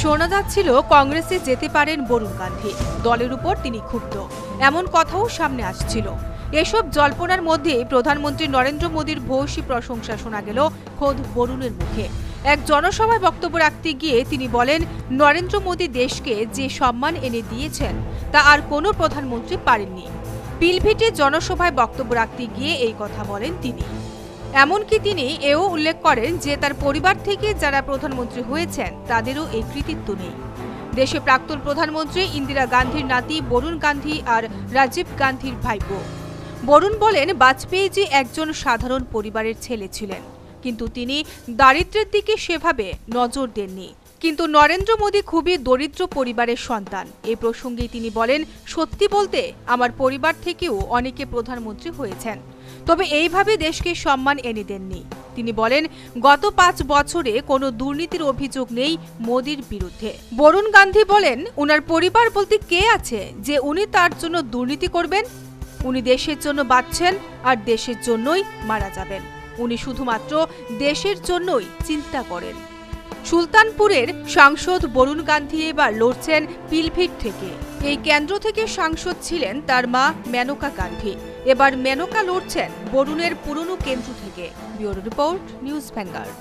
শোনা যাচ্ছিল কংগ্রেসে যেতে পারেন বরুণ গান্ধী, দলের উপর তিনি ক্ষুব্ধ, এমন কথাও সামনে আসছিল। এসব জল্পনার মধ্যে প্রধানমন্ত্রী নরেন্দ্র মোদীর ভূয়সী প্রশংসা শোনা গেল খোদ বরুণের মুখে। এক জনসভায় বক্তব্য রাখতে গিয়ে তিনি বলেন, নরেন্দ্র মোদী দেশকে যে সম্মান এনে দিয়েছেন তা আর কোনো প্রধানমন্ত্রী পারেননি। পিলভিটে জনসভায় বক্তব্য রাখতে গিয়ে এই কথা বলেন তিনি। এমনকি তিনি এও উল্লেখ করেন যে তার পরিবার থেকে যারা প্রধানমন্ত্রী হয়েছেন তাদেরও এই কৃতিত্ব নেই। দেশে প্রাক্তন প্রধানমন্ত্রী ইন্দিরা গান্ধীর নাতি বরুণ গান্ধী আর রাজীব গান্ধীর ভাইপো। বরুণ বলেন, বাজপেয়ীজি একজন সাধারণ পরিবারের ছেলে ছিলেন, কিন্তু তিনি দারিদ্র্যের দিকে সেভাবে নজর দেননি। কিন্তু নরেন্দ্র মোদী খুবই দরিদ্র পরিবারের সন্তান। এই প্রসঙ্গে তিনি বলেন, সত্যি বলতে আমার পরিবার থেকেও অনেকে প্রধানমন্ত্রী হয়েছেন, তবে এইভাবে দেশকে সম্মান এনে দেননি। তিনি বলেন, গত 5 বছরে কোনো দুর্নীতির অভিযোগ নেই মোদীর বিরুদ্ধে। বরুণ গান্ধী বলেন, উনার পরিবার বলতে কে আছে যে উনি তার জন্য দুর্নীতি করবেন? উনি দেশের জন্য বাঁচছেন আর দেশের জন্যই মারা যাবেন। উনি শুধুমাত্র দেশের জন্যই চিন্তা করেন। সুলতানপুরের সাংসদ বরুণ গান্ধী এবার লড়ছেন পিলভিট থেকে। এই কেন্দ্র থেকে সাংসদ ছিলেন তার মা মেনকা গান্ধী। এবার মেনকা লড়ছেন বরুণের পুরনো কেন্দ্র থেকে। Bureau report, news vanguard.